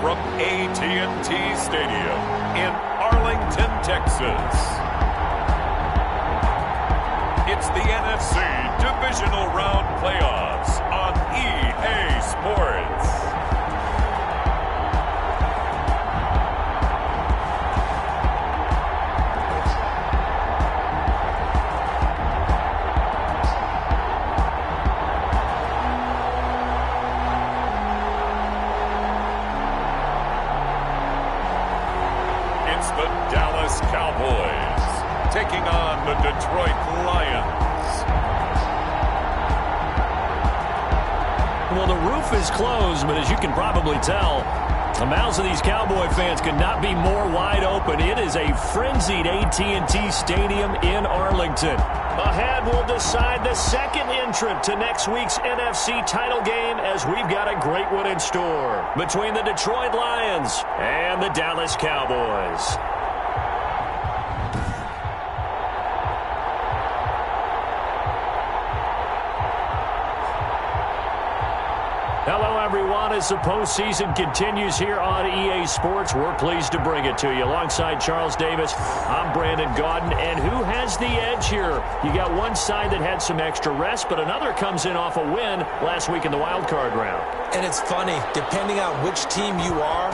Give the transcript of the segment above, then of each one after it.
from AT&T Stadium in Arlington, Texas. It's the NFC Divisional Round Playoffs on EA Sports. It's the Dallas Cowboys taking on the Detroit Lions. Well, the roof is closed, but as you can probably tell, the mouths of these Cowboy fans could not be more wide open. It is a frenzied AT&T Stadium in Arlington. Ahead, we'll decide the second entrant to next week's NFC title game as we've got a great one in store between the Detroit Lions and the Dallas Cowboys. Hello, everyone. As the postseason continues here on EA Sports, we're pleased to bring it to you. Alongside Charles Davis, I'm Brandon Gaudin. And who has the edge here? You got one side that had some extra rest, but another comes in off a win last week in the wild card round. And it's funny, depending on which team you are,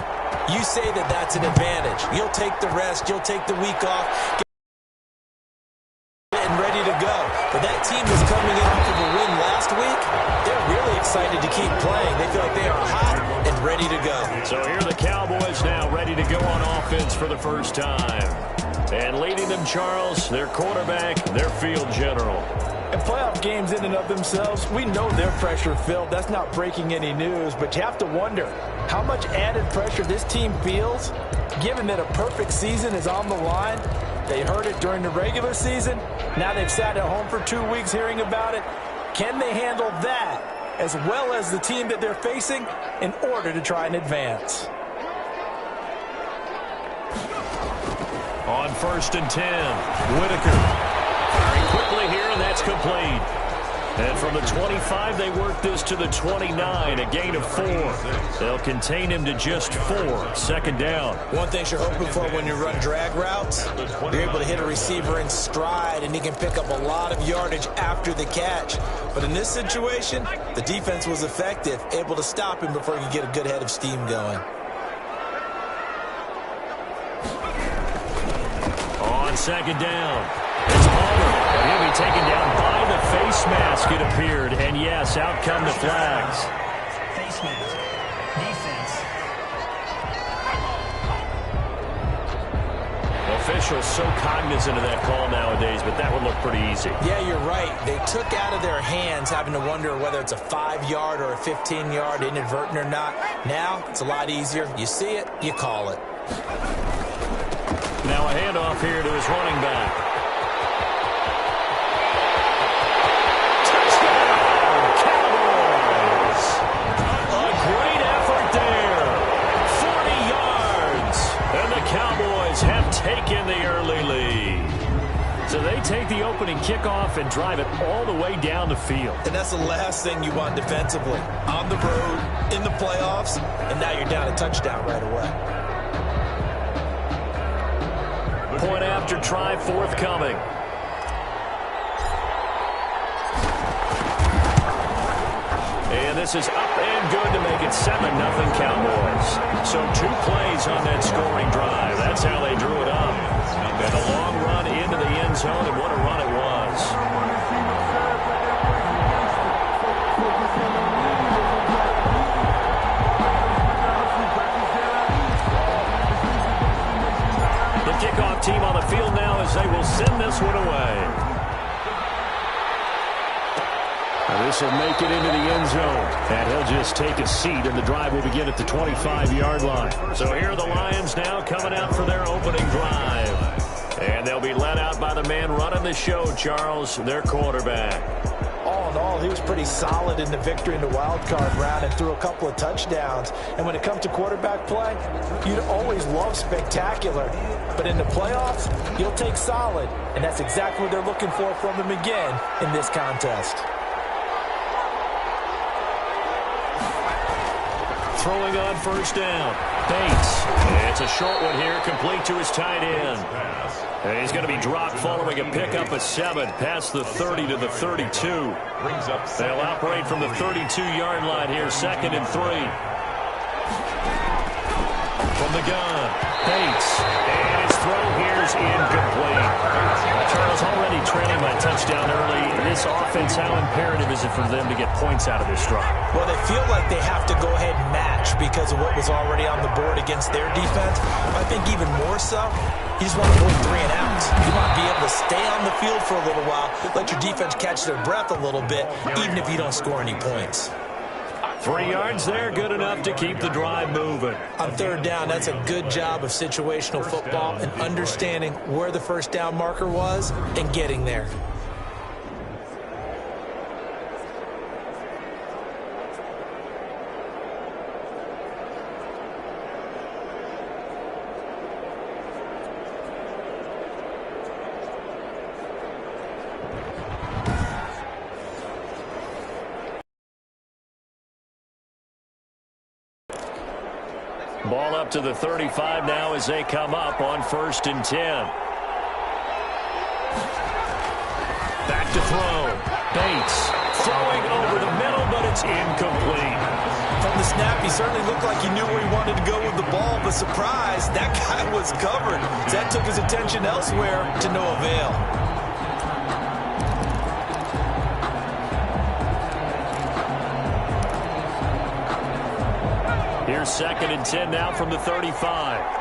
you say that that's an advantage. You'll take the rest, you'll take the week off, and ready to go. But that team is coming in off of a win last week. They're really excited to keep playing. They feel like they are hot and ready to go. So here are the Cowboys now ready to go on offense for the first time. And leading them, Charles, their quarterback, their field general. In playoff games in and of themselves, we know they're pressure-filled. That's not breaking any news, but you have to wonder how much added pressure this team feels, given that a perfect season is on the line. They heard it during the regular season. Now they've sat at home for 2 weeks hearing about it. Can they handle that as well as the team that they're facing in order to try and advance? On 1st and 10, Whitaker. Very quickly here, and that's complete. And from the 25, they work this to the 29, a gain of 4. They'll contain him to just 4. 2nd down. One thing you're hoping for when you run drag routes, you're able to hit a receiver in stride, and he can pick up a lot of yardage after the catch. But in this situation, the defense was effective, able to stop him before he could get a good head of steam going. On 2nd down, it's Palmer, and he'll be taken down by the face mask, it appeared. And yes, out come the flags. Face mask. Defense. Officials so cognizant of that call nowadays, but that would look pretty easy. Yeah, you're right. They took out of their hands having to wonder whether it's a 5-yard or a 15-yard, inadvertent or not. Now, it's a lot easier. You see it, you call it. Now a handoff here to his running back. Touchdown, Cowboys! A great effort there. 40 yards. And the Cowboys have taken the early lead. So they take the opening kickoff and drive it all the way down the field. And that's the last thing you want defensively. On the road, in the playoffs, and now you're down a touchdown right away. Point after try forthcoming. And this is up and good to make it 7-0 Cowboys. So 2 plays on that scoring drive. That's how they drew it up. And a long run into the end zone, and what a run it was. Kickoff team on the field now as they will send this one away. And this will make it into the end zone. And he'll just take a seat, and the drive will begin at the 25-yard line. So here are the Lions now coming out for their opening drive. And they'll be led out by the man running the show, Charles, their quarterback. All in all, he was pretty solid in the victory in the wild card round and threw a couple of touchdowns. And when it comes to quarterback play, you'd always love spectacular. But in the playoffs, you'll take solid. And that's exactly what they're looking for from him again in this contest. Throwing on 1st down. Bates. It's a short one here, complete to his tight end. And he's going to be dropped following a pickup of 7 past the 30 to the 32. They'll operate from the 32-yard line here, 2nd and 3. From the gun, Bates. And his throw here is incomplete. Charles, already trailing by touchdown early. This offense, how imperative is it for them to get points out of this drive? Well, they feel like they have to go ahead and match because of what was already on the board against their defense. I think even more so, you just want to avoid 3 and outs. You want to be able to stay on the field for a little while, let your defense catch their breath a little bit, even if you don't score any points. 3 yards there, good enough to keep the drive moving. On 3rd down, that's a good job of situational football and understanding where the first down marker was and getting there. Ball up to the 35 now as they come up on 1st and 10. Back to throw. Bates throwing over the middle, but it's incomplete. From the snap, he certainly looked like he knew where he wanted to go with the ball, but surprise, that guy was covered. That took his attention elsewhere to no avail. Here's 2nd and 10 now from the 35.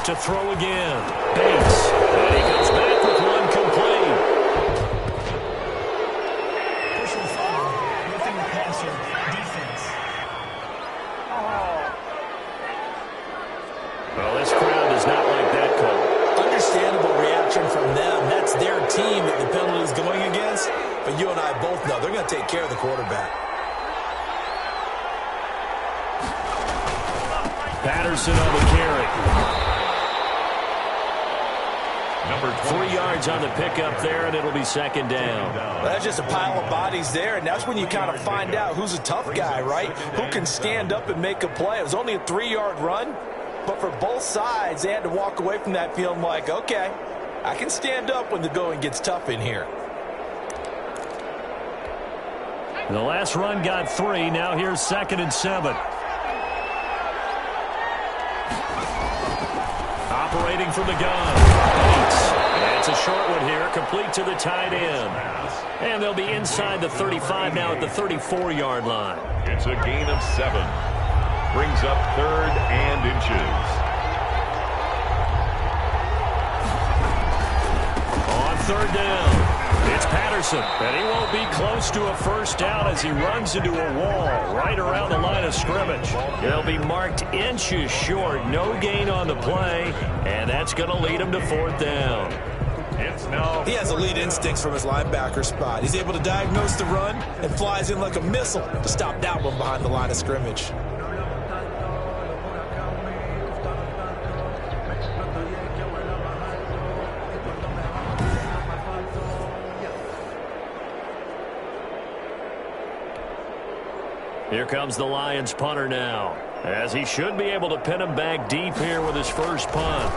To throw again. Bates. And he comes back with one complete. Personal foul. Nothing the passer. Defense. Well, this crowd does not like that call. Understandable reaction from them. That's their team that the penalty is going against. But you and I both know they're going to take care of the quarterback. Patterson on the carry. 3 yards on the pickup there, and it'll be 2nd down. Well, that's just a pile of bodies there, and that's when you kind of find out who's a tough guy, right? Who can stand up and make a play. It was only a 3-yard run, but for both sides, they had to walk away from that feeling like, okay, I can stand up when the going gets tough in here. The last run got 3. Now here's 2nd and 7. Operating from the gun. Bates. It's a short one here, complete to the tight end. And they'll be inside the 35 now at the 34-yard line. It's a gain of 7. Brings up 3rd and inches. On 3rd down. It's Patterson, and he won't be close to a first down as he runs into a wall right around the line of scrimmage. He'll be marked inches short, no gain on the play, and that's going to lead him to 4th down. He has elite instincts from his linebacker spot. He's able to diagnose the run and flies in like a missile to stop that one behind the line of scrimmage. Here comes the Lions punter now, as he should be able to pin him back deep here with his first punt.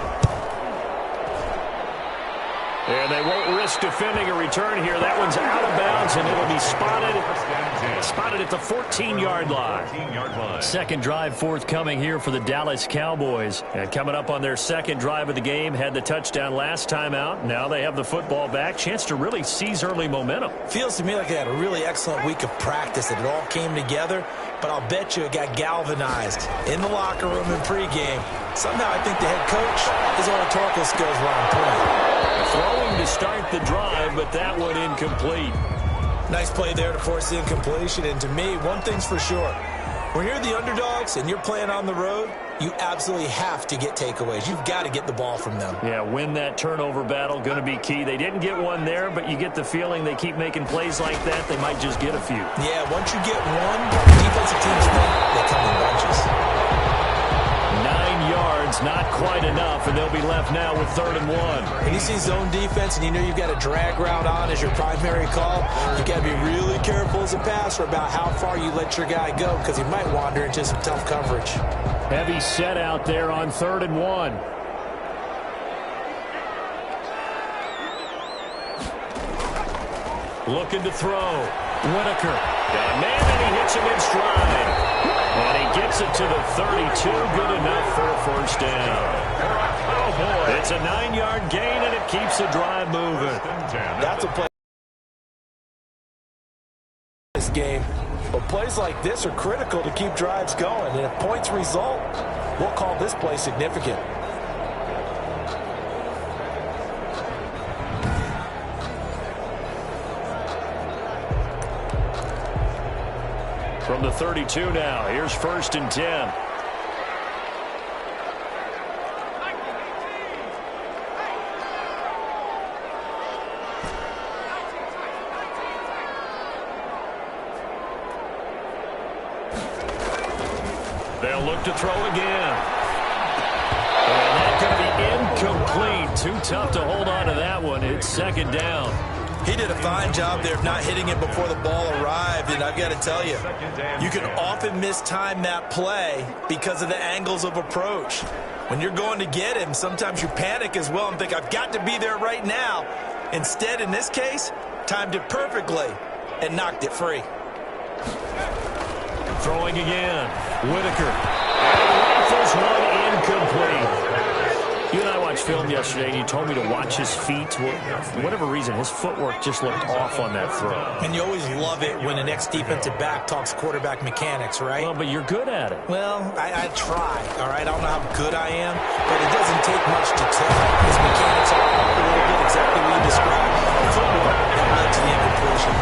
And they won't risk defending a return here. That one's out of bounds, and it'll be spotted at the 14-yard line. Second drive forthcoming here for the Dallas Cowboys. And coming up on their second drive of the game, had the touchdown last time out. Now they have the football back. Chance to really seize early momentum. Feels to me like they had a really excellent week of practice, that it all came together. But I'll bet you it got galvanized in the locker room and pregame. Somehow I think the head coach, his oratorical skills were on point. Throwing to start the drive, but that one incomplete. Nice play there to force the incompletion. And to me, one thing's for sure. When you're the underdogs and you're playing on the road, you absolutely have to get takeaways. You've got to get the ball from them. Yeah, win that turnover battle, going to be key. They didn't get one there, but you get the feeling they keep making plays like that, they might just get a few. Yeah, once you get one, defensive teams think they come in bunches. 9 yards yards, not quite enough, and they'll be left now with 3rd and 1. When you see zone defense and you know you've got a drag route on as your primary call, you got to be really careful as a passer about how far you let your guy go because he might wander into some tough coverage. Heavy set out there on 3rd and 1. Looking to throw. Whitaker. Got a man, and he hits him in stride. And he gets it to the 32. Good enough for a first down. Oh, boy. It's a 9-yard gain, and it keeps the drive moving. That's a play. This game. But plays like this are critical to keep drives going. And if points result, we'll call this play significant. From the 32 now, here's 1st and 10. They'll look to throw again. And that's going to be incomplete. Too tough to hold on to that one. It's 2nd down. He did a fine job there of not hitting it before the ball arrived, and I've got to tell you, you can often mistime that play because of the angles of approach. When you're going to get him, sometimes you panic as well and think, I've got to be there right now. Instead, in this case, timed it perfectly and knocked it free. Throwing again. Whitaker. And rifles one incomplete. You and I watched film yesterday, and you told me to watch his feet. Well, for whatever reason, his footwork just looked off on that throw. And you always love it when an ex-defensive back talks quarterback mechanics, right? Well, but you're good at it. Well, I try, all right? I don't know how good I am, but it doesn't take much to tell. His mechanics are a little bit exactly what you described. Footwork that led to the incompletion.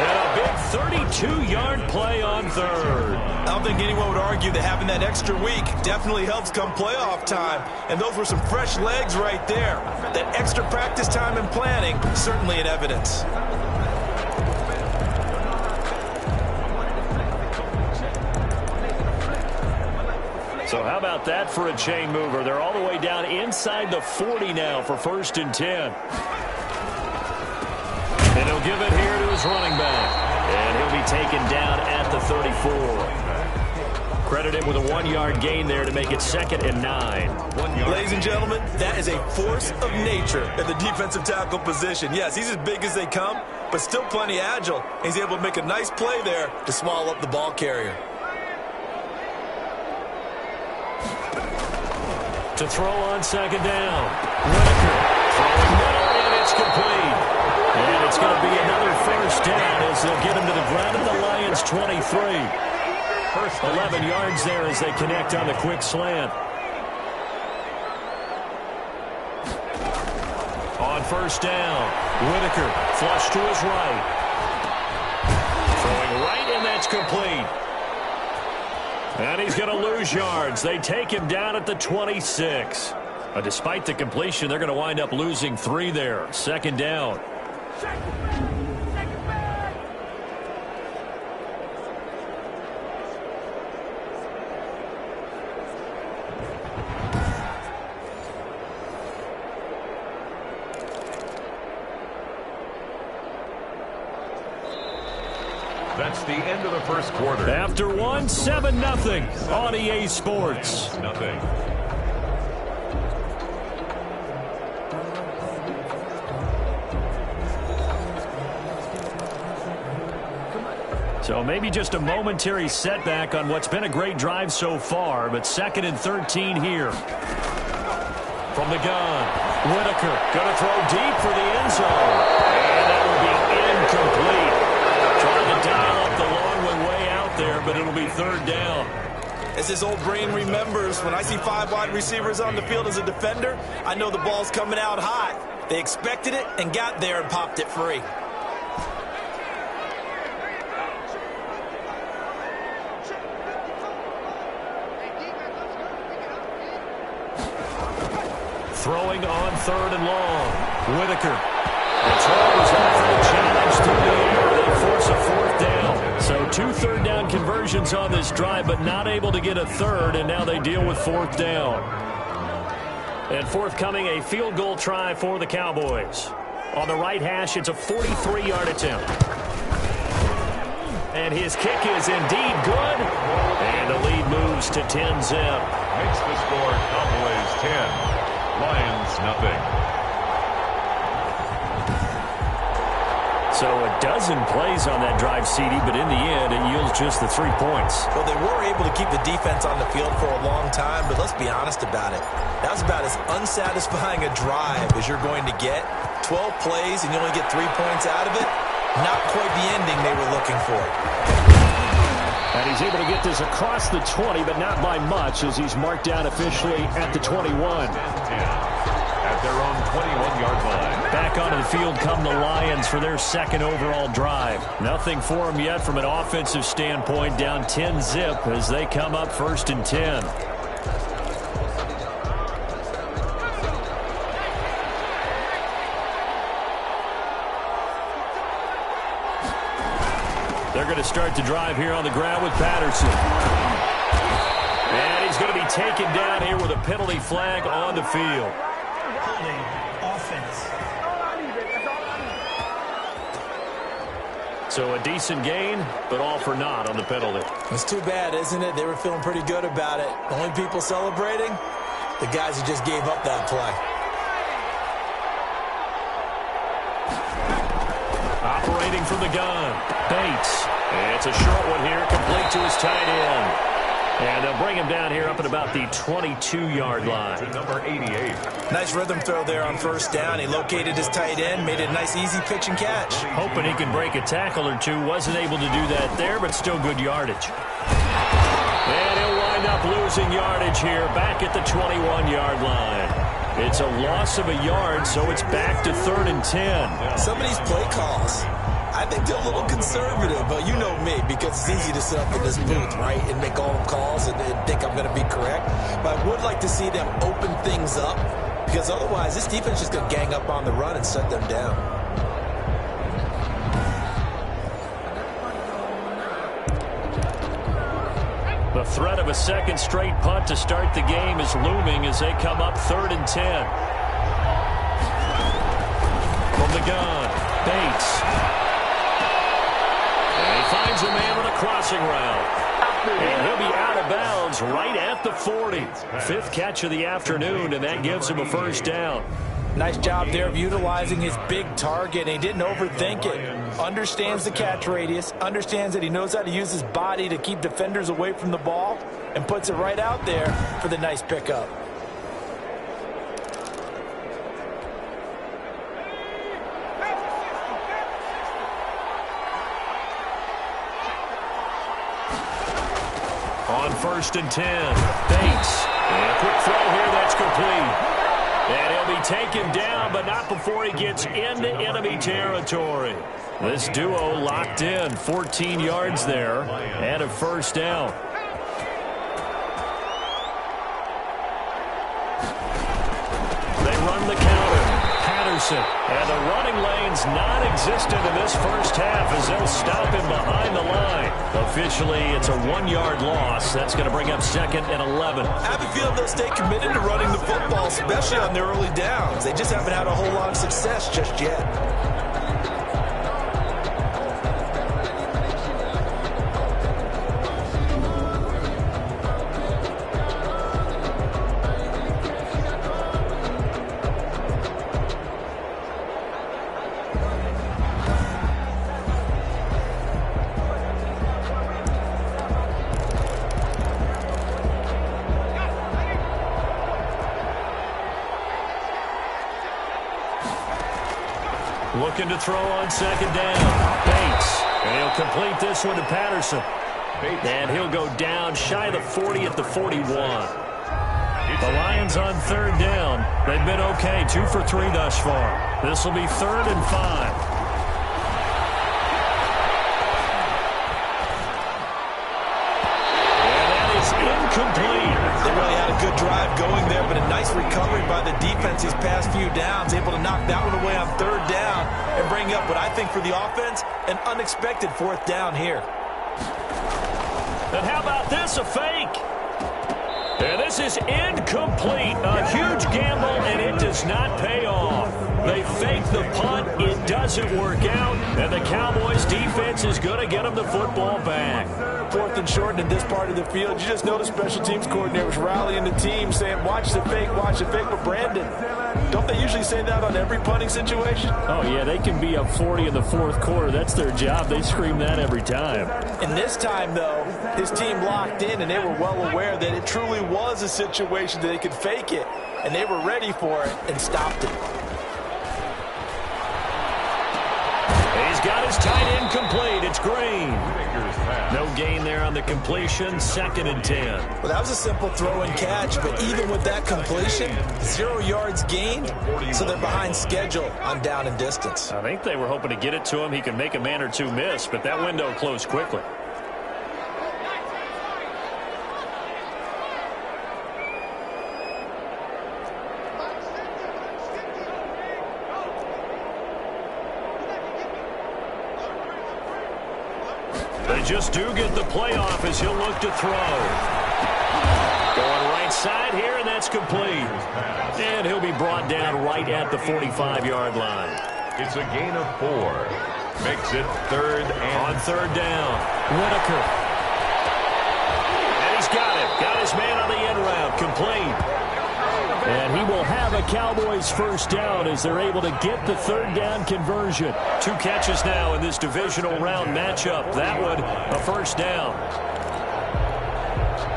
And a big 32-yard play on 3rd. I don't think anyone would argue that having that extra week definitely helps come playoff time. And those were some fresh legs right there. That extra practice time and planning, certainly in evidence. So how about that for a chain mover? They're all the way down inside the 40 now for 1st and 10. And he'll give it here to his running back. And he'll be taken down at the 34. Credit him with a 1-yard gain there to make it 2nd and 9. Ladies and gentlemen, that is a force of nature at the defensive tackle position. Yes, he's as big as they come, but still plenty agile. He's able to make a nice play there to swallow up the ball carrier. To throw on 2nd down. Whitaker throwing middle, and it's complete. And it's going to be another first down as they'll get him to the ground at the Lions' 23. 11 yards there as they connect on the quick slant. On 1st down, Whitaker flush to his right. Throwing right, and that's complete. And he's going to lose yards. They take him down at the 26. Despite the completion, they're going to wind up losing 3 there. 2nd down. That's the end of the first quarter. After one, 7-0 on EA Sports. Nothing. So maybe just a momentary setback on what's been a great drive so far, but 2nd and 13 here. From the gun, Whitaker going to throw deep for the end zone. And that will be incomplete. Trying to dial up the long one way out there, but it'll be 3rd down. As his old brain remembers, when I see 5 wide receivers on the field as a defender, I know the ball's coming out hot. They expected it and got there and popped it free. Throwing on 3rd and long. Whitaker. The throw is off for the challenge through the air. They force a 4th down. So 2 third down conversions. conversions on this drive, but not able to get a third, and now they deal with fourth down. And forthcoming, a field goal try for the Cowboys. On the right hash, it's a 43-yard attempt. And his kick is indeed good. And the lead moves to 10-zip. Makes the score Cowboys 10, Lions nothing. So a dozen plays on that drive, CD, but in the end, it yields just the 3 points. Well, they were able to keep the defense on the field for a long time, but let's be honest about it. That was about as unsatisfying a drive as you're going to get. 12 plays and you only get 3 points out of it. Not quite the ending they were looking for. And he's able to get this across the 20, but not by much, as he's marked down officially at the 21. At their own 21-yard line. Back onto the field come the Lions for their second overall drive. Nothing for them yet from an offensive standpoint, down 10-zip as they come up 1st and 10. They're going to start the drive here on the ground with Patterson. And he's going to be taken down here with a penalty flag on the field. Holding offense. So a decent gain, but all for naught on the penalty. It's too bad, isn't it? They were feeling pretty good about it. The only people celebrating, the guys who just gave up that play. Operating from the gun, Bates. It's a short one here, complete to his tight end. And they'll bring him down here up at about the 22-yard line. To number 88. Nice rhythm throw there on 1st down. He located his tight end, made it a nice, easy pitch and catch. Hoping he can break a tackle or two. Wasn't able to do that there, but still good yardage. And he'll wind up losing yardage here, back at the 21-yard line. It's a loss of a yard, so it's back to 3rd and 10. Some of these play calls, I think they're a little conservative, but you know me, because it's easy to sit up in this booth, right, and make all the calls and think I'm going to be correct. But I would like to see them open things up, because otherwise this defense is going to gang up on the run and shut them down. The threat of a second straight punt to start the game is looming as they come up 3rd and 10. From the gun, Bates. Finds a man with a crossing route. And he'll be out of bounds right at the 40. 5th catch of the afternoon, and that gives him a 1st down. Nice job there of utilizing his big target. He didn't overthink it. Understands the catch radius. Understands that he knows how to use his body to keep defenders away from the ball. And puts it right out there for the nice pickup. On 1st and 10, Bates. And a quick throw here, that's complete. And he'll be taken down, but not before he gets into enemy territory. This duo locked in, 14 yards there, and a 1st down. They run the counter. Patterson. And the running lane's non-existent in this 1st half as they'll stop him behind the line. Officially, it's a 1-yard loss. That's going to bring up 2nd and 11. I have a feeling they'll stay committed to running the football, especially on their early downs. They just haven't had a whole lot of success just yet. Looking to throw on 2nd down. Bates. And he'll complete this one to Patterson. And he'll go down shy of the 40 at the 41. The Lions on 3rd down. They've been okay, 2 for 3 thus far. This will be 3rd and 5. Complete. They really had a good drive going there, but a nice recovery by the defense these past few downs, able to knock that one away on 3rd down and bring up what I think for the offense, an unexpected 4th down here. And how about this, a fake? And this is incomplete. A huge gamble, and it does not pay off. They fake the punt. It doesn't work out. And the Cowboys defense is going to get them the football back. 4th and short in this part of the field. You just noticed special teams coordinators rallying the team saying, watch the fake, watch the fake. But Brandon, don't they usually say that on every punting situation? Oh, yeah, they can be up 40 in the 4th quarter. That's their job. They scream that every time. And this time, though, his team locked in, and they were well aware that it truly was a situation that they could fake it. And they were ready for it and stopped it. He's got his tight end complete. It's Green. No gain there on the completion. 2nd and 10. Well, that was a simple throw and catch, but even with that completion, 0 yards gained, so they're behind schedule on down and distance. I think they were hoping to get it to him. He could make a man or two miss, but that window closed quickly. They just do get the playoff as he'll look to throw. Going right side here, and that's complete. And he'll be brought down right at the 45-yard line. It's a gain of 4. Makes it 3rd and... On 3rd down, Whitaker. And he's got it. Got his man on the end route. Complete. And he will have a Cowboys 1st down as they're able to get the 3rd down conversion. 2 catches now in this divisional round matchup. That one, a 1st down.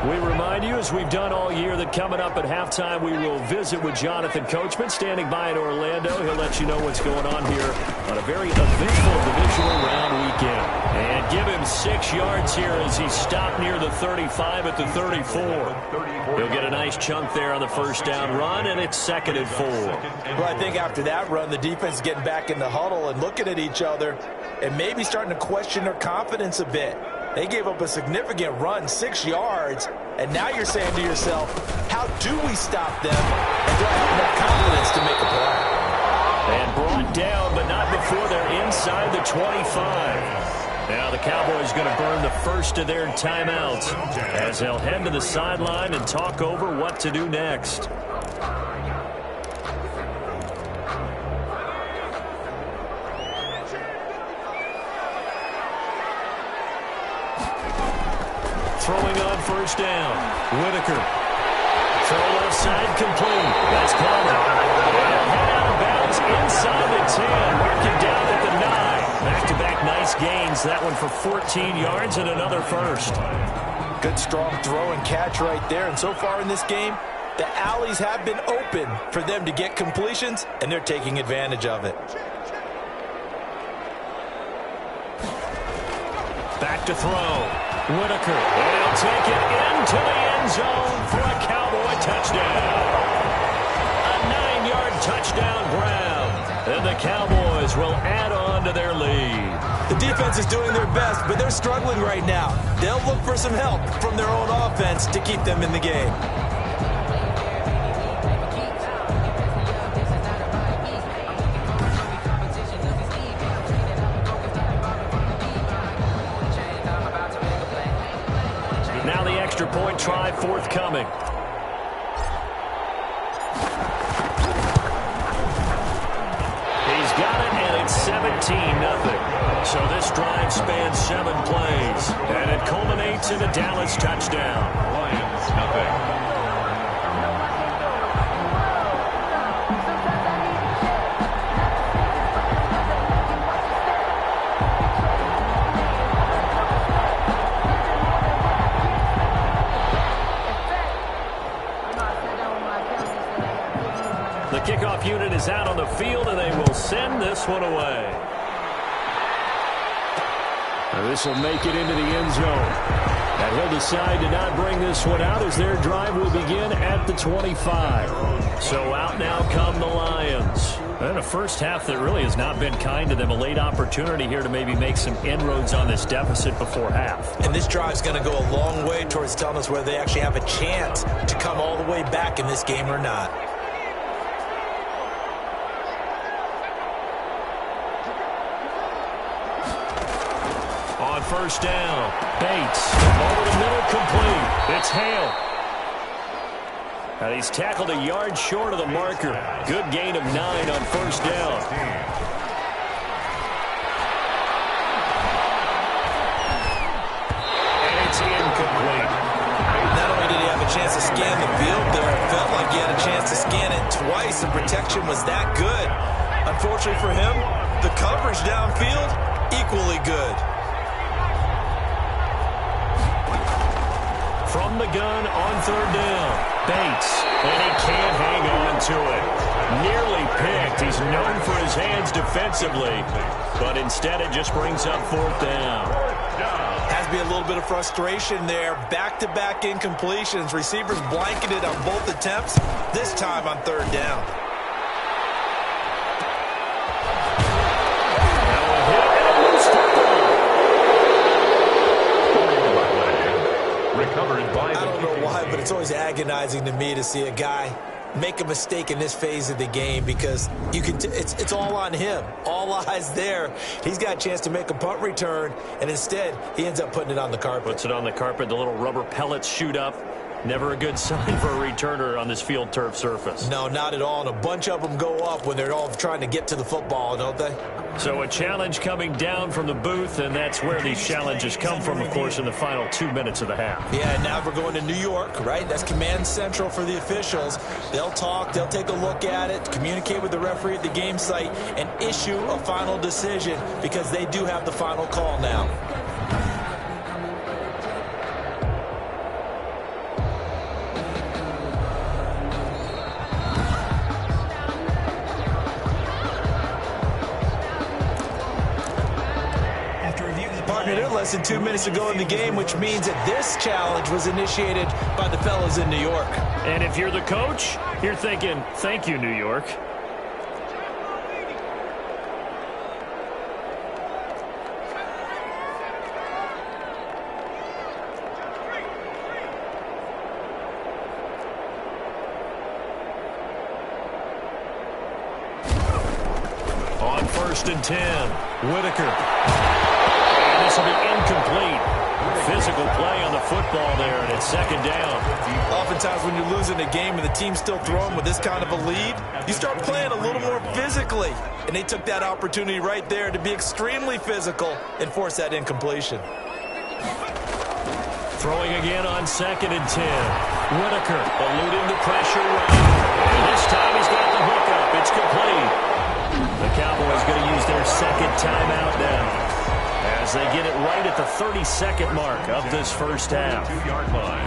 We remind you, as we've done all year, that coming up at halftime, we will visit with Jonathan Coachman, standing by in Orlando. He'll let you know what's going on here on a very eventful divisional round weekend. And give him 6 yards here as he stopped near the 35 at the 34. He'll get a nice chunk there on the 1st down run, and it's 2nd and 4. Well, I think after that run, the defense is getting back in the huddle and looking at each other and maybe starting to question their confidence a bit. They gave up a significant run, 6 yards, and now you're saying to yourself, how do we stop them? And do I have enough confidence to make a play? And brought down, but not before they're inside the 25. Now the Cowboys going to burn the first of their timeouts as they'll head to the sideline and talk over what to do next. Throwing on 1st down, Whitaker. Throw left side complete. That's Palmer. Head out of bounds inside the 10. Marking down at the 9. Back-to-back nice gains. That one for 14 yards and another 1st. Good strong throw and catch right there. And so far in this game, the alleys have been open for them to get completions, and they're taking advantage of it. Back to throw. Whitaker. And he'll take it into the end zone for a Cowboy touchdown. A 9-yard touchdown grab. And the Cowboys will add on to their lead. The defense is doing their best, but they're struggling right now. They'll look for some help from their own offense to keep them in the game. Now the extra point try forthcoming. He's got it, and it's 17-0. So this drive spans 7 plays, and it culminates in a Dallas touchdown. Lions, nothing. The kickoff unit is out on the field, and they will send this one away. This will make it into the end zone. And he'll decide to not bring this one out as their drive will begin at the 25. So out now come the Lions. And a first half that really has not been kind to them. A late opportunity here to maybe make some inroads on this deficit before half. And this drive's going to go a long way towards telling us whether they actually have a chance to come all the way back in this game or not. On first down. Bates over the middle, complete. It's Hale. And he's tackled a yard short of the marker. Good gain of 9 on first down. And it's incomplete. Not only did he have a chance to scan the field there, it felt like he had a chance to scan it twice. The protection was that good. Unfortunately for him, the coverage downfield, equally good. From the gun on third down. Bates, and he can't hang on to it. Nearly picked. He's known for his hands defensively, but instead it just brings up fourth down. Has to be a little bit of frustration there. Back-to-back incompletions. Receivers blanketed on both attempts, this time on third down. I don't know why, but it's always agonizing to me to see a guy make a mistake in this phase of the game, because you can it's all on him. All eyes there. He's got a chance to make a punt return, and instead he ends up putting it on the carpet. Puts it on the carpet. The little rubber pellets shoot up. Never a good sign for a returner on this field turf surface. No, not at all. And a bunch of them go up when they're all trying to get to the football, don't they? So a challenge coming down from the booth, and that's where these challenges come from, of course, in the final 2 minutes of the half. Yeah, and now we're going to New York, right? That's command central for the officials. They'll talk, they'll take a look at it, communicate with the referee at the game site, and issue a final decision, because they do have the final call now. Less than 2 minutes ago in the game, which means that this challenge was initiated by the fellas in New York. And if you're the coach, you're thinking, thank you, New York. On 1st and 10, Whitaker. This will be incomplete. Physical play on the football there, and it's second down. Oftentimes when you're losing a game and the team's still throwing with this kind of a lead, you start playing a little more physically. And they took that opportunity right there to be extremely physical and force that incompletion. Throwing again on 2nd and 10. Whitaker eluding the pressure right. And this time he's got the hook up. It's complete. The Cowboys going to use their second timeout now, as they get it right at the 32nd mark of this first half. 2-yard line.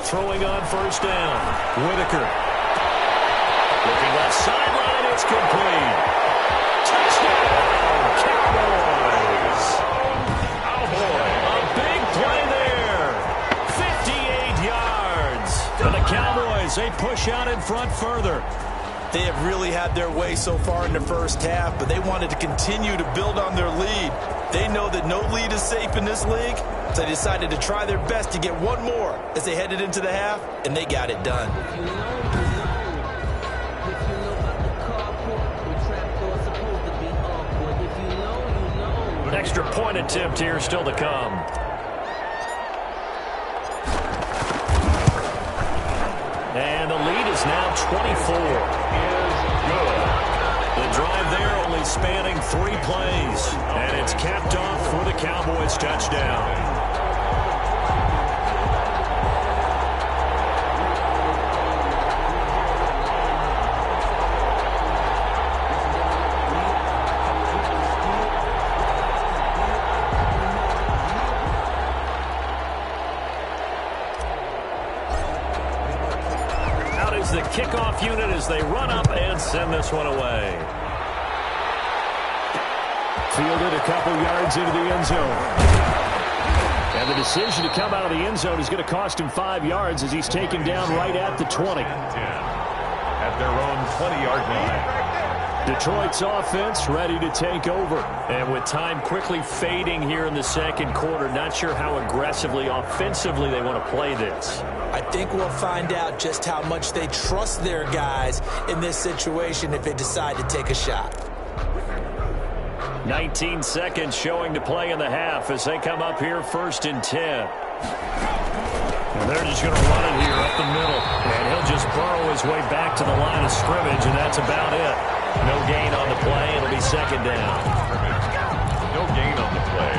Throwing on 1st down. Whitaker. Looking left sideline, it's complete. Touchdown, Cowboys. A big play there. 58 yards. And the Cowboys, they push out in front further. They have really had their way so far in the first half, but they wanted to continue to build on their lead. They know that no lead is safe in this league, so they decided to try their best to get one more as they headed into the half, and they got it done. An extra point attempt here still to come. And the lead is now 24. The drive there only spanning 3 plays. And it's capped off for the Cowboys touchdown. The kickoff unit as they run up and send this one away. Fielded a couple yards into the end zone. And the decision to come out of the end zone is going to cost him 5 yards as he's taken down right at the 20. at their own 20-yard line. Detroit's offense ready to take over. And with time quickly fading here in the second quarter, not sure how aggressively, offensively they want to play this. I think we'll find out just how much they trust their guys in this situation if they decide to take a shot. 19 seconds showing to play in the half as they come up here 1st and 10. And they're just going to run it here up the middle. And he'll just burrow his way back to the line of scrimmage, and that's about it. No gain on the play. It'll be 2nd down. No gain on the play.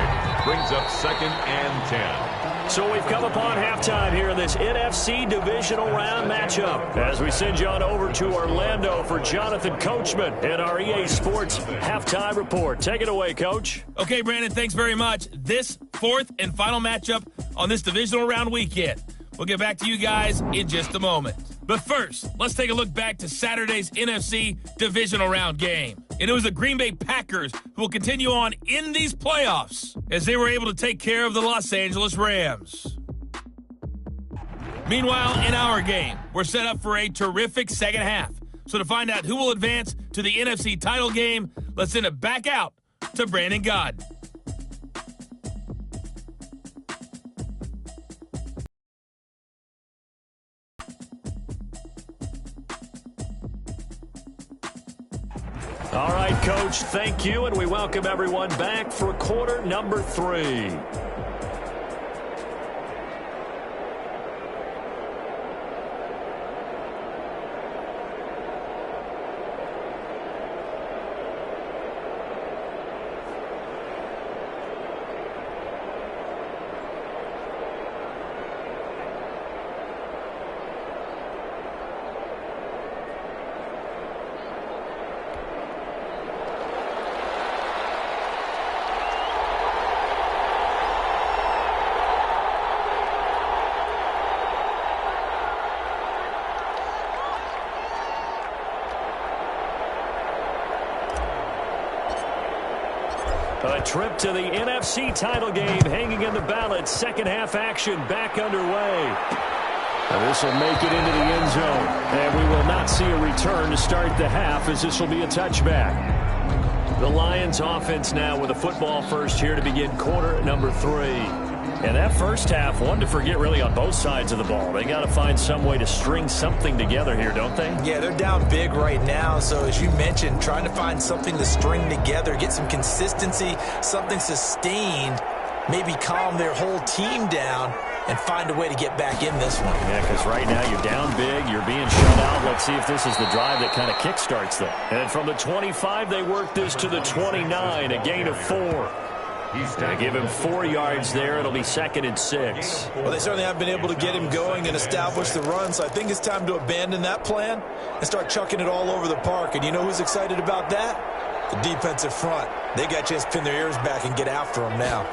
Brings up 2nd and 10. So we've come upon halftime here in this NFC Divisional Round matchup as we send you on over to Orlando for Jonathan Coachman in our EA Sports Halftime Report. Take it away, Coach. Okay, Brandon, thanks very much. This 4th and final matchup on this Divisional Round weekend. We'll get back to you guys in just a moment. But first, let's take a look back to Saturday's NFC Divisional Round game. And it was the Green Bay Packers who will continue on in these playoffs as they were able to take care of the Los Angeles Rams. Meanwhile, in our game, we're set up for a terrific second half. So to find out who will advance to the NFC title game, let's send it back out to Brandon Gaudin. All right, Coach, thank you, and we welcome everyone back for quarter number 3. A trip to the NFC title game hanging in the balance. Second half action back underway. And this will make it into the end zone. And we will not see a return to start the half as this will be a touchback. The Lions offense now with a football first here to begin quarter number 3. And that first half, one to forget really on both sides of the ball. They got to find some way to string something together here, don't they? Yeah, they're down big right now. So as you mentioned, trying to find something to string together, get some consistency, something sustained, maybe calm their whole team down and find a way to get back in this one. Yeah, because right now you're down big, you're being shut out. Let's see if this is the drive that kind of kickstarts them. And from the 25, they work this to the 29, a gain of 4. He's going to give him 4 yards there. It'll be 2nd and 6. Well, they certainly have been able to get him going and establish the run, so I think it's time to abandon that plan and start chucking it all over the park. And you know who's excited about that? The defensive front. They got a chance to pin their ears back and get after him now.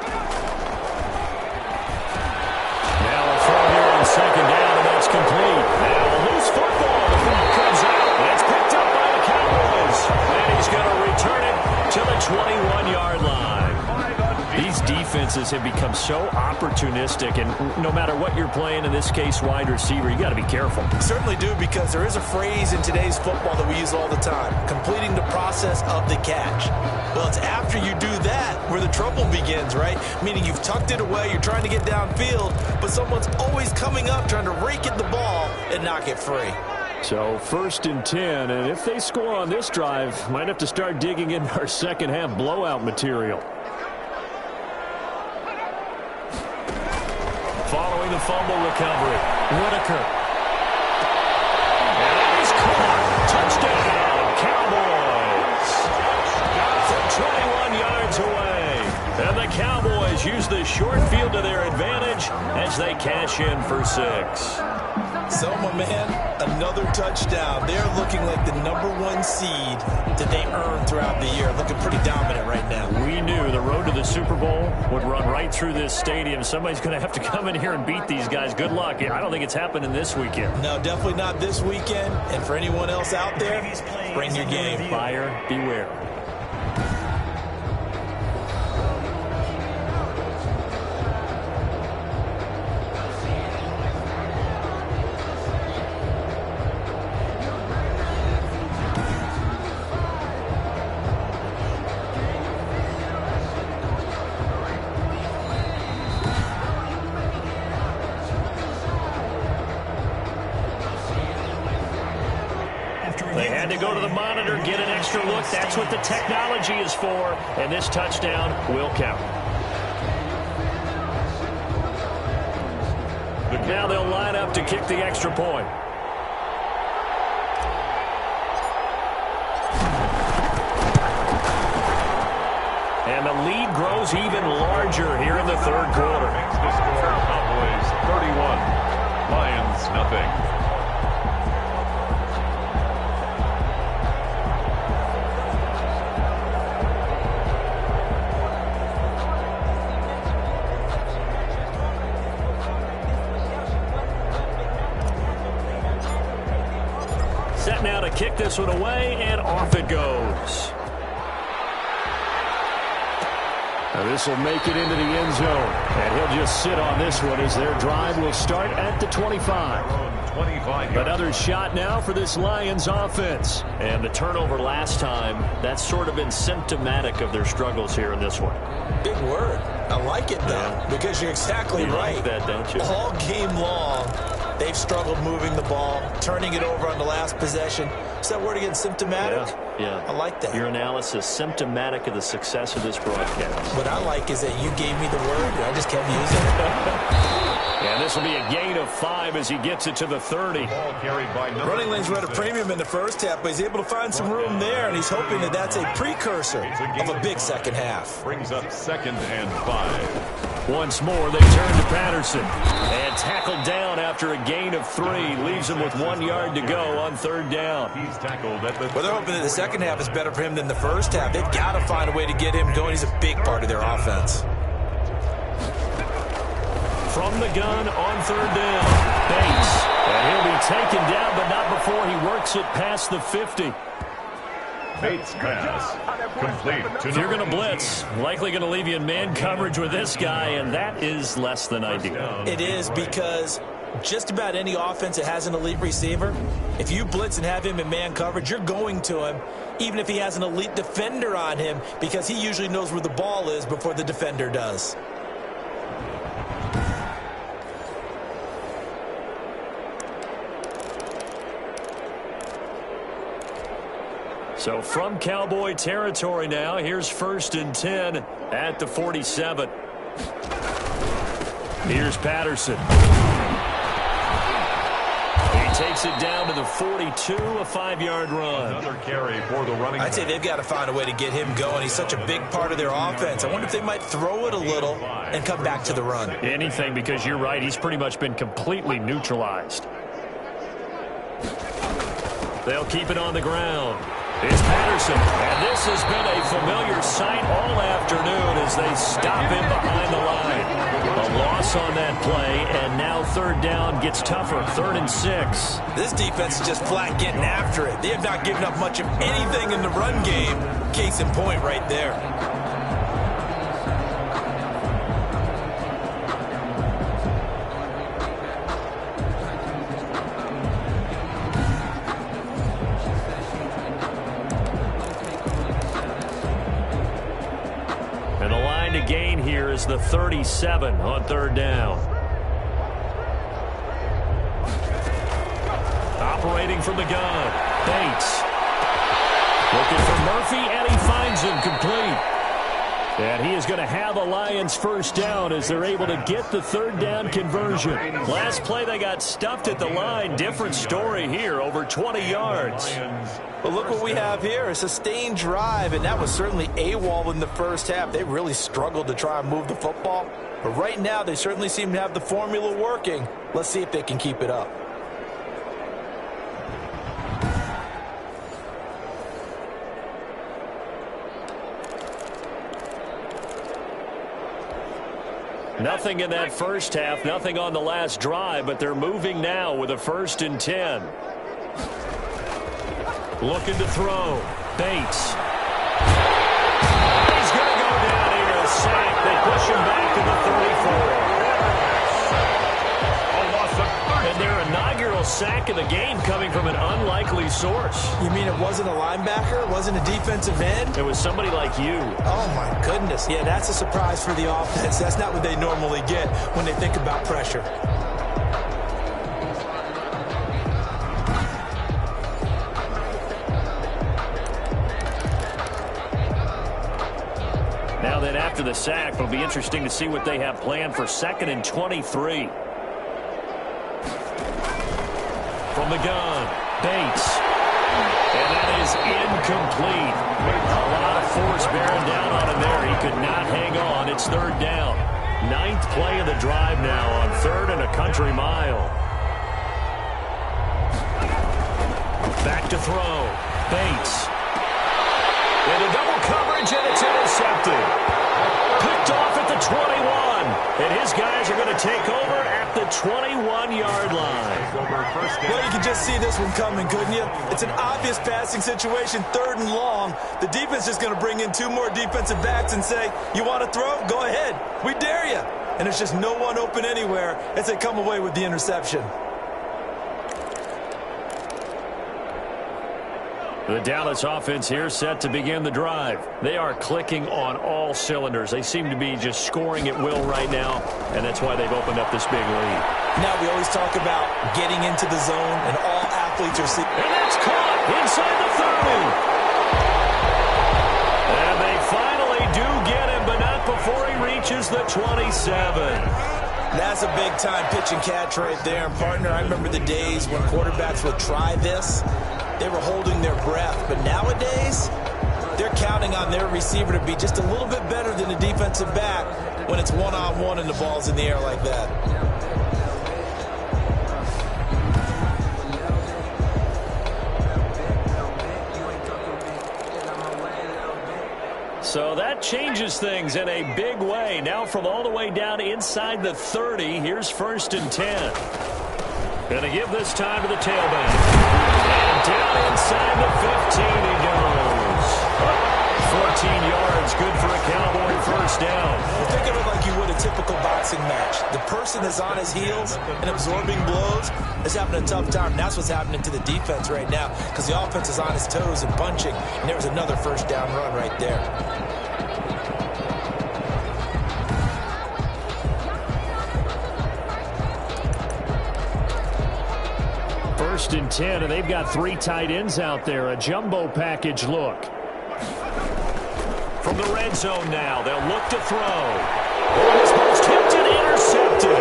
Now a throw here on 2nd down, and that's complete. Now a loose football. The ball comes out, and it's picked up by the Cowboys. And he's going to return it to the 21-yard line. These defenses have become so opportunistic, and no matter what you're playing, in this case, wide receiver, you got to be careful. You certainly do, because there is a phrase in today's football that we use all the time, completing the process of the catch. Well, it's after you do that where the trouble begins, right? Meaning you've tucked it away, you're trying to get downfield, but someone's always coming up trying to rake at the ball and knock it free. So 1st and 10, and if they score on this drive, might have to start digging into our second half blowout material. Following the fumble recovery, Whitaker. And that is caught. Touchdown, Cowboys. From 21 yards away. And the Cowboys use the short field to their advantage as they cash in for 6. So, my man, another touchdown. They're looking like the #1 seed that they earned throughout the year. Looking pretty dominant right now. We knew the road to the Super Bowl would run right through this stadium. Somebody's going to have to come in here and beat these guys. Good luck. I don't think it's happening this weekend. No, definitely not this weekend. And for anyone else out there, bring your game. Buyer beware. And they go to the monitor, get an extra look. That's what the technology is for. And this touchdown will count. Now they'll line up to kick the extra point. And the lead grows even larger here in the third quarter. The score, Cowboys 31, Lions nothing. Set now to kick this one away, and off it goes. Now this will make it into the end zone, and he'll just sit on this one as their drive will start at the 25. 25. Another shot now for this Lions offense. And the turnover last time, that's sort of been symptomatic of their struggles here in this one. Big word. I like it, though, because you're exactly right. Like that, don't you? All game long, they've struggled moving the ball, turning it over on the last possession. Is that word again, symptomatic? Yeah. I like that. Your analysis, symptomatic of the success of this broadcast. What I like is that you gave me the word, and I just kept using it. And this will be a gain of 5 as he gets it to the 30. Ball carried by Running lanes were at a premium in the first half, but he's able to find some room there, and he's hoping that that's a precursor of a big second half. Brings up 2nd and 5. Once more, they turn to Patterson. And tackled down after a gain of 3. Leaves him with 1 yard to go on 3rd down. He's tackled at the... Well, they're hoping that the second half is better for him than the first half. They've got to find a way to get him going. He's a big part of their offense. From the gun on 3rd down. Bates. And he'll be taken down, but not before he works it past the 50. Bates pass. Complete. If you're going to blitz, likely going to leave you in man coverage with this guy, and that is less than ideal. It is, because just about any offense that has an elite receiver, if you blitz and have him in man coverage, you're going to him, even if he has an elite defender on him, because he usually knows where the ball is before the defender does. So from Cowboy territory now, here's 1st and 10 at the 47. Here's Patterson. He takes it down to the 42, a 5-yard run. Another carry for the running. I'd say they've got to find a way to get him going. He's such a big part of their offense. I wonder if they might throw it a little and come back to the run. Anything, because you're right, he's pretty much been completely neutralized. They'll keep it on the ground. It's Patterson, and this has been a familiar sight all afternoon as they stop him behind the line. A loss on that play, and now 3rd down gets tougher, 3rd and 6. This defense is just flat getting after it. They have not given up much of anything in the run game. Case in point right there. Gain here is the 37 on 3rd down. Operating from the gun, Bates. Looking for Murphy, and he finds him complete. And he is going to have a Lions 1st down as they're able to get the 3rd down conversion. Last play, they got stuffed at the line. Different story here, over 20 yards. But look what we have here, a sustained drive, and that was certainly AWOL in the first half. They really struggled to try and move the football. But right now, they certainly seem to have the formula working. Let's see if they can keep it up. Nothing in that first half, nothing on the last drive, but they're moving now with a 1st and 10. Looking to throw. Bates. He's going to go down here, a sack. They push him back to the 34. And their inaugural sack of the game coming from an unlikely source. You mean it wasn't a linebacker? It wasn't a defensive end? It was somebody like you. Oh, my goodness. Yeah, that's a surprise for the offense. That's not what they normally get when they think about pressure. then after the sack, it'll be interesting to see what they have planned for 2nd and 23. From the gun, Bates. And that is incomplete. A lot of force bearing down on him there. He could not hang on. It's 3rd down. 9th play of the drive now on 3rd and a country mile. Back to throw. Bates. Into double coverage, and it's intercepted. Picked off at the 21. And his guys are going to take over at the 21-yard line. Well, you can just see this one coming, couldn't you? It's an obvious passing situation, 3rd and long. The defense is going to bring in 2 more defensive backs and say, you want to throw? Go ahead. We dare you. And there's just no one open anywhere as they come away with the interception. The Dallas offense here set to begin the drive. They are clicking on all cylinders. They seem to be just scoring at will right now, and that's why they've opened up this big lead. Now we always talk about getting into the zone, and all athletes are seeing. And that's caught inside the 30. And they finally do get him, but not before he reaches the 27. That's a big-time pitch and catch right there. And, partner, I remember the days when quarterbacks would try this. They were holding their breath. But nowadays, they're counting on their receiver to be just a little bit better than the defensive back when it's one-on-one and the ball's in the air like that. So that changes things in a big way. Now from all the way down inside the 30, here's 1st and 10. Going to give this time to the tailback. And down inside the 15 he goes. 14 yards, good for a Cowboy 1st down. Well, think of it like you would a typical boxing match. The person that's on his heels and absorbing blows is having a tough time. And that's what's happening to the defense right now because the offense is on his toes and punching. And there was another 1st down run right there. 1st and 10, and they've got 3 tight ends out there. A jumbo package look. From the red zone now, they'll look to throw. Oh, this ball's tipped and intercepted.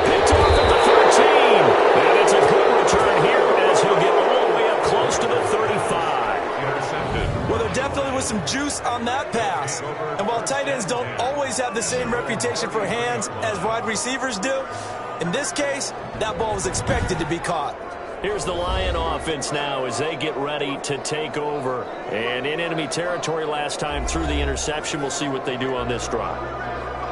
Picked off at the 13. And it's a good return here as he'll get all the way up close to the 35. Well, there definitely was some juice on that pass. And while tight ends don't always have the same reputation for hands as wide receivers do, in this case, that ball was expected to be caught. Here's the Lion offense now as they get ready to take over. And in enemy territory last time through the interception. We'll see what they do on this drive.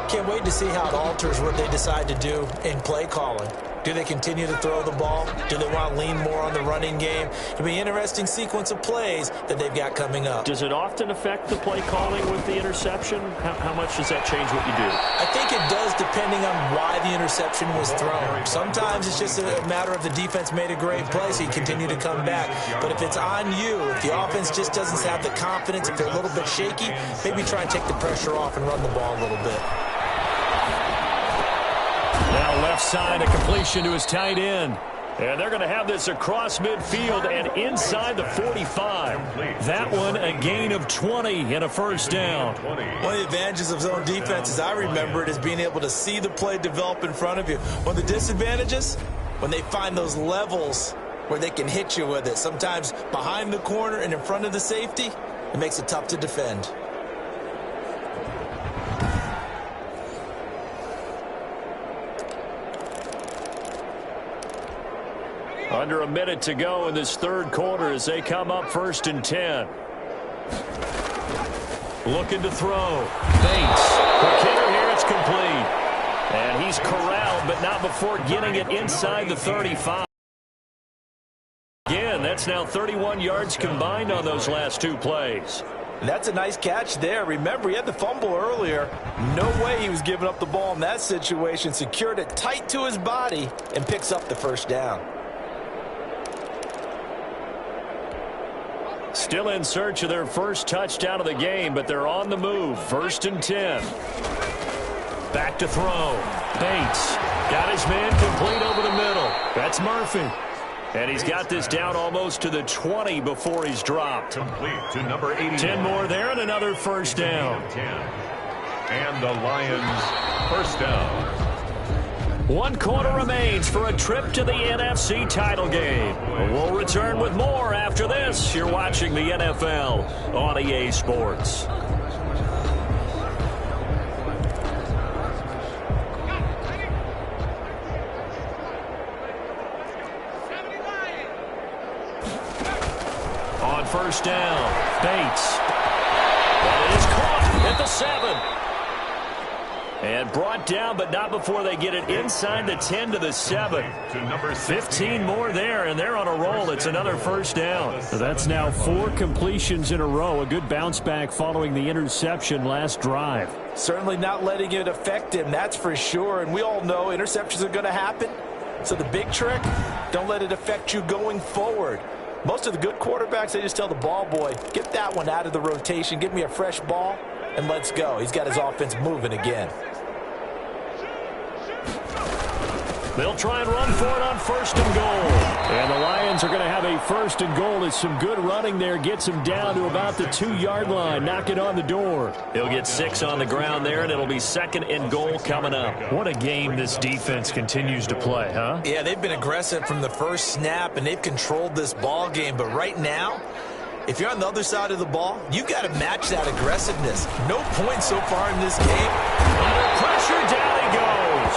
Can't wait to see how it alters what they decide to do in play calling. Do they continue to throw the ball? Do they want to lean more on the running game? It'll be an interesting sequence of plays that they've got coming up. Does it often affect the play calling with the interception? How much does that change what you do? I think it does depending on why the interception was thrown. Sometimes it's just a matter of the defense made a great play, so you continue to come back. But if it's on you, if the offense just doesn't have the confidence, if they're a little bit shaky, maybe try and take the pressure off and run the ball a little bit. Now left side, a completion to his tight end. And they're going to have this across midfield and inside the 45. That one a gain of 20 and a 1st down. One of the advantages of zone defense, as I remember it, is being able to see the play develop in front of you. One of the disadvantages, when they find those levels where they can hit you with it, sometimes behind the corner and in front of the safety, it makes it tough to defend. Under a minute to go in this 3rd quarter as they come up 1st and 10. Looking to throw. Bates. The kicker here, it's complete. And he's corralled, but not before getting it inside the 35. Again, that's now 31 yards combined on those last 2 plays. That's a nice catch there. Remember, he had the fumble earlier. No way he was giving up the ball in that situation. Secured it tight to his body and picks up the 1st down. Still in search of their first touchdown of the game, but they're on the move. 1st and 10. Back to throw. Bates got his man complete over the middle. That's Murphy. And he's got this down almost to the 20 before he's dropped. Complete to number 80. 10 more there and another first down. 10. And the Lions first down. 1 quarter remains for a trip to the NFC title game. We'll return with more after this. You're watching the NFL on EA Sports. On first down, Bates. That is caught at the 7. And brought down, but not before they get it inside the 10 to the 7. 15 more there, and they're on a roll. It's another first down. So that's now 4 completions in a row. A good bounce back following the interception last drive. Certainly not letting it affect him, that's for sure. And we all know interceptions are going to happen. So the big trick, don't let it affect you going forward. Most of the good quarterbacks, they just tell the ball boy, get that one out of the rotation, give me a fresh ball, and let's go. He's got his offense moving again. They'll try and run for it on first and goal. And the Lions are going to have a first and goal. It's some good running there. Gets him down to about the 2-yard line. Knock it on the door. He'll get 6 on the ground there, and it'll be second and goal coming up. What a game this defense continues to play, huh? Yeah, they've been aggressive from the first snap, and they've controlled this ball game. But right now, if you're on the other side of the ball, you've got to match that aggressiveness. No points so far in this game. Under pressure, down he goes.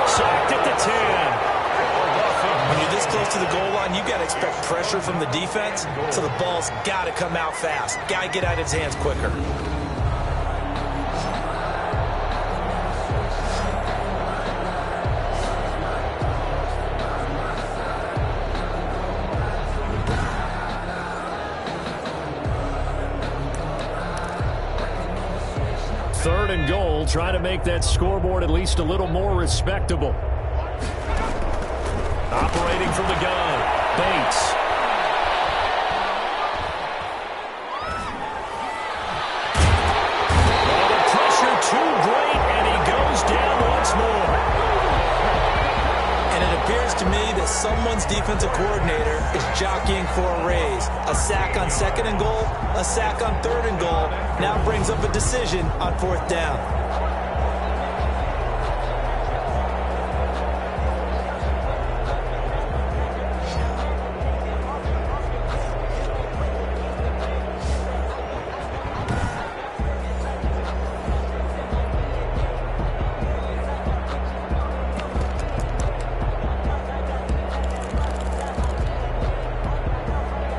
Sacked at the 10. When you're this close to the goal line, you've got to expect pressure from the defense, so the ball's got to come out fast. Got to get out of his hands quicker. Third and goal, try to make that scoreboard at least a little more respectable. Operating from the gun, Bates. Oh, the pressure too great, and he goes down once more. And it appears to me that someone's defensive coordinator is jockeying for a raise. A sack on second and goal, a sack on third and goal. Now brings up a decision on fourth down.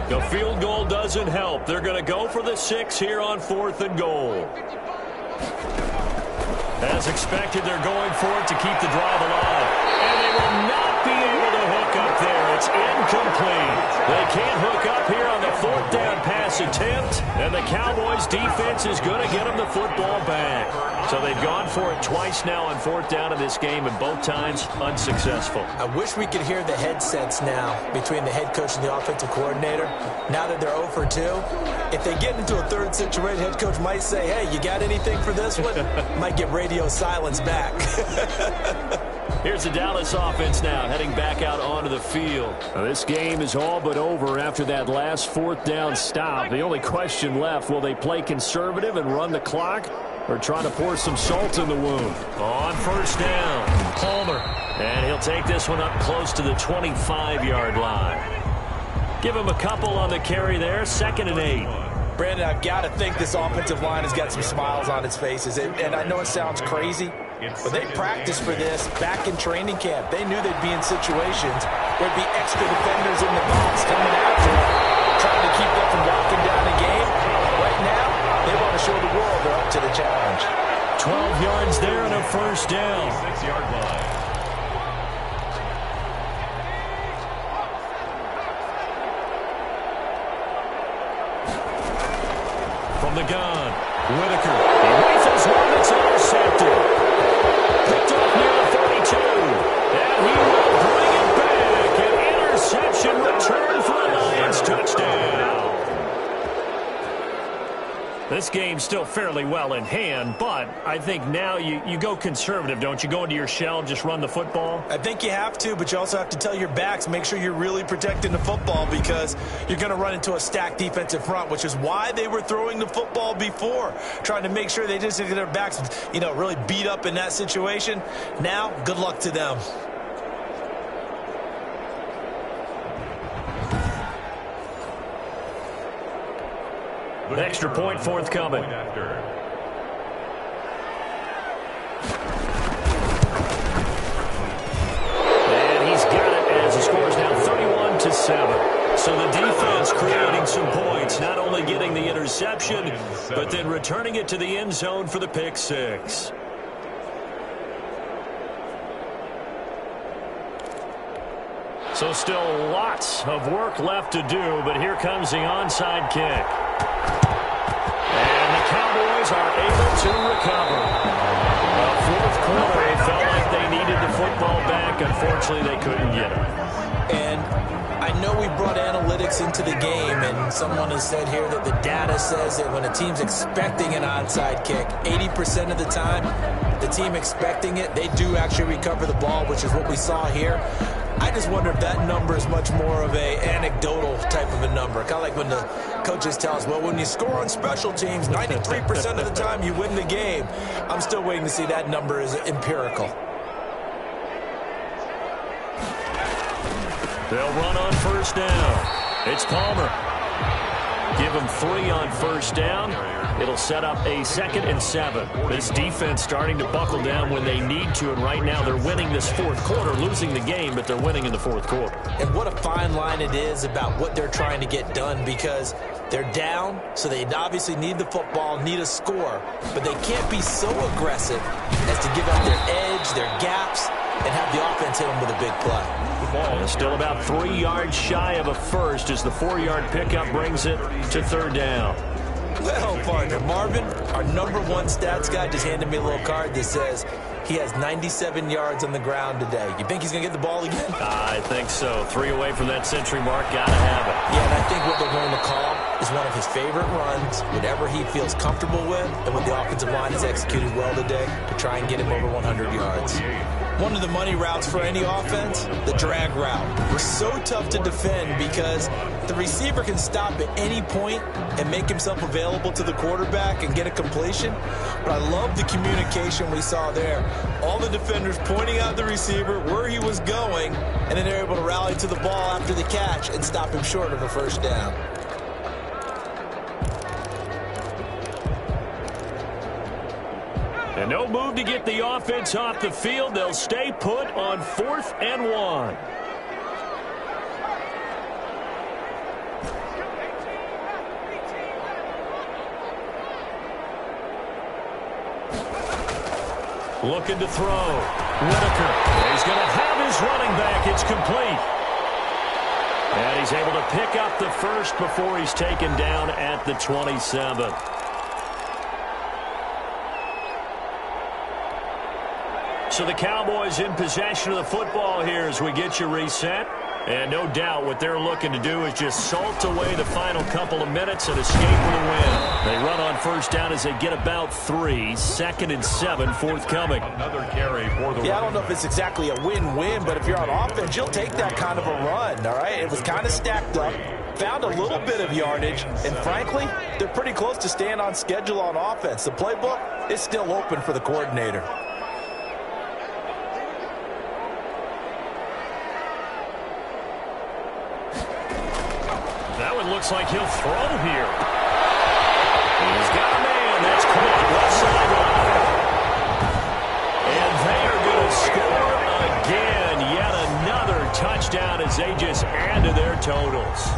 The field goal doesn't help. They're going to go for the 6 here on fourth and goal. As expected, they're going for it to keep the drive alive. And they will not be able to hook up there. It's incomplete. They can't hook up here on the fourth down pass attempt. And the Cowboys defense is going to get them the football back. So they've gone for it twice now on fourth down in this game, and both times unsuccessful. I wish we could hear the headsets now between the head coach and the offensive coordinator. Now that they're 0 for 2, if they get into a third situation, head coach might say, hey, you got anything for this one? Might get radio silence back. Here's the Dallas offense now, heading back out onto the field. Now, this game is all but over after that last fourth down stop. The only question left, will they play conservative and run the clock, or try to pour some salt in the wound? On first down, Palmer. And he'll take this one up close to the 25-yard line. Give him a couple on the carry there, 2nd and 8. Brandon, I've got to think this offensive line has got some smiles on its faces. And I know it sounds crazy, but they practiced for this back in training camp. They knew they'd be in situations where there'd be extra defenders in the box coming after them, trying to keep them from locking down the game. Right now, they want to show the world they're up to the challenge. 12 yards there and a first down. 6-yard line. From the gun, Whitaker. He rifles one that's intercepted. Picked off near the 42. And he will bring it back. An interception return for a Lions touchdown. This game's still fairly well in hand, but I think now you go conservative, don't you? Go into your shell, just run the football? I think you have to, but you also have to tell your backs, make sure you're really protecting the football because you're going to run into a stacked defensive front, which is why they were throwing the football before, trying to make sure they just get their backs, really beat up in that situation. Now, good luck to them. Extra point forthcoming. And he's got it as the score is now 31-7. So the defense creating some points, not only getting the interception, but then returning it to the end zone for the pick six. So still lots of work left to do, but here comes the onside kick. And the Cowboys are able to recover. Fourth quarter, it felt like they needed the football back. Unfortunately, they couldn't get it. And I know we brought analytics into the game, and someone has said here that the data says that when a team's expecting an onside kick, 80% of the time, the team expecting it, they do actually recover the ball, which is what we saw here. I just wonder if that number is much more of a anecdotal type of a number. Kind of like when the coaches tell us, well, when you score on special teams, 93% of the time you win the game. I'm still waiting to see that number is empirical. They'll run on first down. It's Palmer. Give them 3 on first down. It'll set up a 2nd and 7. This defense starting to buckle down when they need to, and right now they're winning this fourth quarter, losing the game, but they're winning in the fourth quarter. And what a fine line it is about what they're trying to get done, because they're down, so they obviously need the football, need a score, but they can't be so aggressive as to give up their edge, their gaps, and have the offense hit them with a big play. And still about 3 yards shy of a first as the 4-yard pickup brings it to 3rd down. Well, partner, Marvin, our #1 stats guy, just handed me a little card that says he has 97 yards on the ground today. You think he's going to get the ball again? I think so. 3 away from that century mark. Got to have it. Yeah, and I think what they're going to call is one of his favorite runs, whatever he feels comfortable with, and what the offensive line has executed well today to try and get him over 100 yards. One of the money routes for any offense, the drag route. We're so tough to defend because the receiver can stop at any point and make himself available to the quarterback and get a completion. But I love the communication we saw there. All the defenders pointing out the receiver, where he was going, and then they're able to rally to the ball after the catch and stop him short of a first down. And no move to get the offense off the field. They'll stay put on 4th and 1. Looking to throw. Whitaker. He's going to have his running back. It's complete. And he's able to pick up the first before he's taken down at the 27. So the Cowboys in possession of the football here as we get you reset. And no doubt what they're looking to do is just salt away the final couple of minutes and escape with a win. They run on first down as they get about 3. 2nd and 7 forthcoming. Another carry for the I don't know if it's exactly a win-win, but if you're on offense, you'll take that kind of a run, all right? It was kind of stacked up, found a little bit of yardage, and frankly, they're pretty close to staying on schedule on offense. The playbook is still open for the coordinator. Looks like he'll throw here. He's got a man. That's caught left sideline. And they are going to score again. Yet another touchdown as they just add to their totals.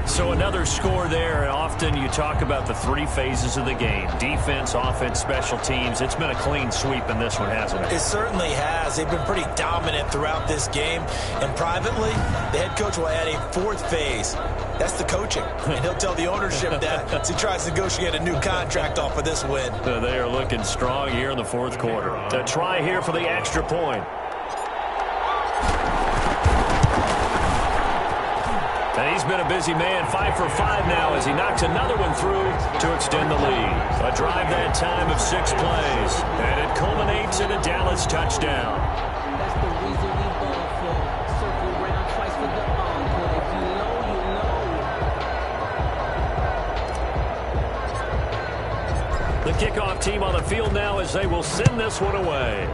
So another score there. Often you talk about the 3 phases of the game. Defense, offense, special teams. It's been a clean sweep in this one, hasn't it? It certainly has. They've been pretty dominant throughout this game. And privately, the head coach will add a 4th phase. That's the coaching. And he'll tell the ownership that as he tries to negotiate a new contract off of this win. They are looking strong here in the fourth quarter. To try here for the extra point. And he's been a busy man, 5 for 5 now as he knocks another one through to extend the lead. A drive that time of 6 plays, and it culminates in a Dallas touchdown. That's the reason we ball for. Circle round twice for the encore. If you know, you know. The kickoff team on the field now as they will send this one away.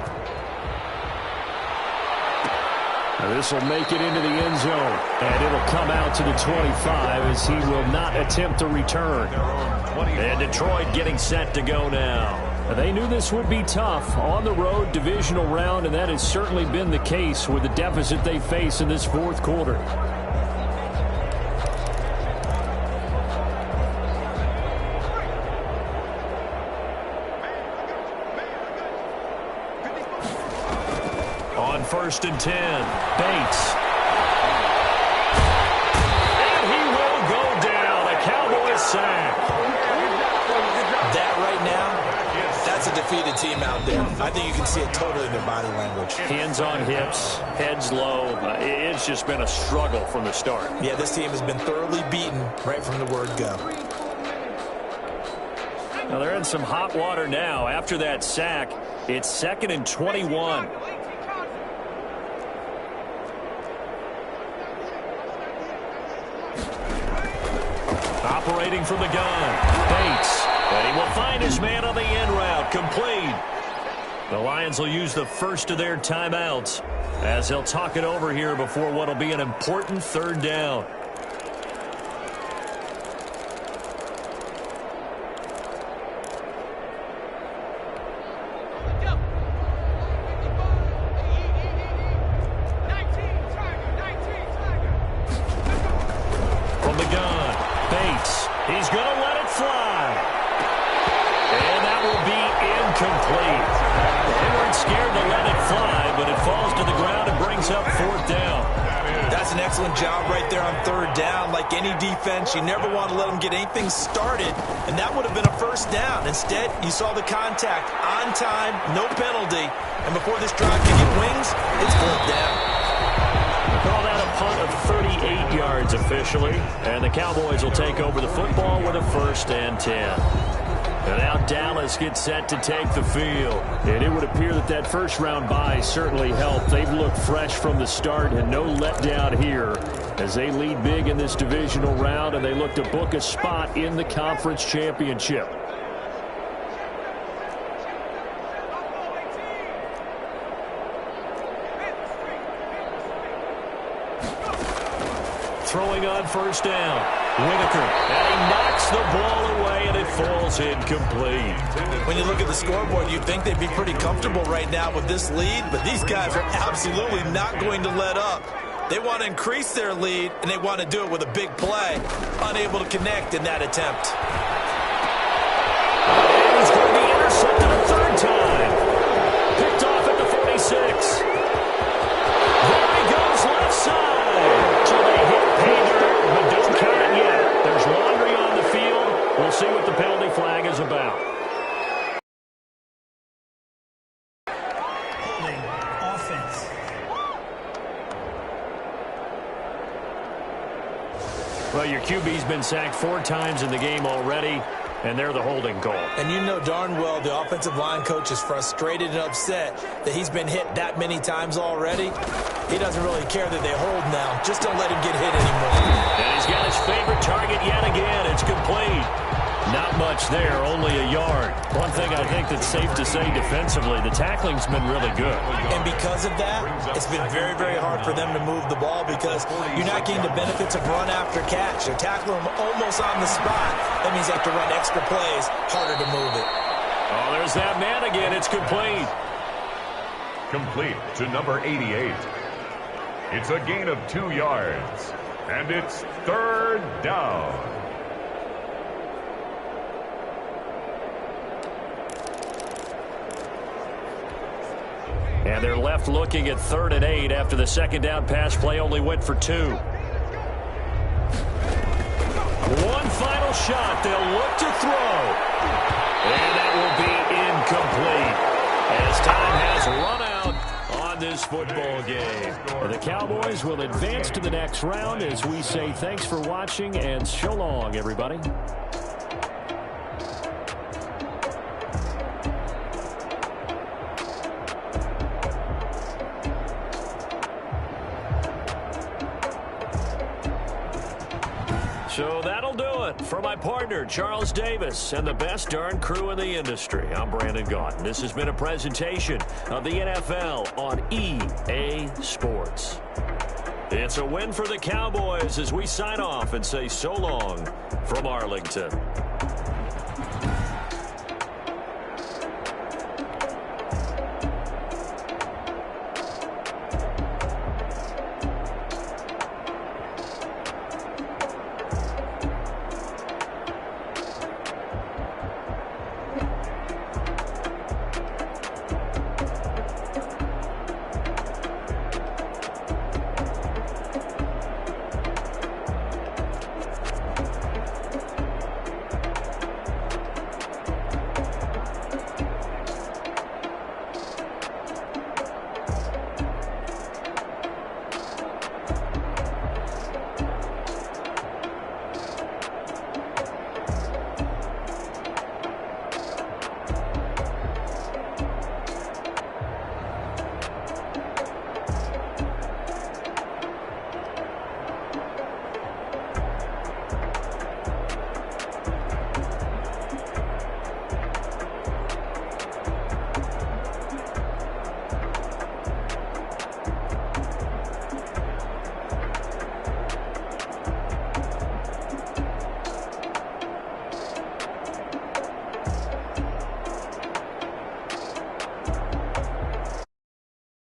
This will make it into the end zone, and it'll come out to the 25 as he will not attempt to return. And Detroit getting set to go now. They knew this would be tough on the road, divisional round, and that has certainly been the case with the deficit they face in this fourth quarter. On 1st and 10, Bates. And he will go down. A Cowboys sack. That right now, that's a defeated team out there. I think you can see it totally in their body language. Hands on hips, heads low. It's just been a struggle from the start. Yeah, this team has been thoroughly beaten right from the word go. Now they're in some hot water now. After that sack, it's 2nd and 21. Operating from the gun, Bates. And he will find his man on the end route, complete. The Lions will use the first of their timeouts as they'll talk it over here before what will be an important 3rd down. From the gun, Bates. He's going to let it fly. And that will be incomplete. They weren't scared to let it fly, but it falls to the ground and brings up 4th down. That's an excellent job right there on 3rd down. Like any defense, you never want to let them get anything started, and that would have been a 1st down. Instead, you saw the contact on time, no penalty, and before this drive can get wings, it's 4th down. Call that a punt of 38 yards officially, and the Cowboys will take over the football with a 1st and 10. And now Dallas gets set to take the field. And it would appear that that first-round bye certainly helped. They've looked fresh from the start and no letdown here as they lead big in this divisional round, and they look to book a spot in the conference championship. Throwing on 1st down, Whitaker, and he knocks the ball away, and it falls incomplete. When you look at the scoreboard, you'd think they'd be pretty comfortable right now with this lead, but these guys are absolutely not going to let up. They want to increase their lead, and they want to do it with a big play. Unable to connect in that attempt. And he's going to be intercepted a 3rd time. Picked off at the 46. There he goes left side. So they hit pay dirt, but don't count it yet. There's laundry on the field. We'll see what the penalty flag is about. Holding offense. Well, your QB's been sacked 4 times in the game already, and they're the holding call. And you know darn well the offensive line coach is frustrated and upset that he's been hit that many times already. He doesn't really care that they hold now. Just don't let him get hit anymore. And he's got his favorite target yet again. It's complete. Not much there, only a yard. One thing I think that's safe to say defensively, the tackling's been really good. And because of that, it's been very, very hard for them to move the ball because you're not getting the benefits of run after catch. They're tackling them almost on the spot. That means they have to run extra plays, harder to move it. Oh, there's that man again. It's complete. Complete to number 88. It's a gain of 2 yards, and it's 3rd down. And they're left looking at 3rd and 8 after the 2nd down pass play only went for 2. One final shot. They'll look to throw. And that will be incomplete as time has run out on this football game. The Cowboys will advance to the next round as we say thanks for watching and so long, everybody. So that'll do it for my partner, Charles Davis, and the best darn crew in the industry. I'm Brandon Gaudin. This has been a presentation of the NFL on EA Sports. It's a win for the Cowboys as we sign off and say so long from Arlington.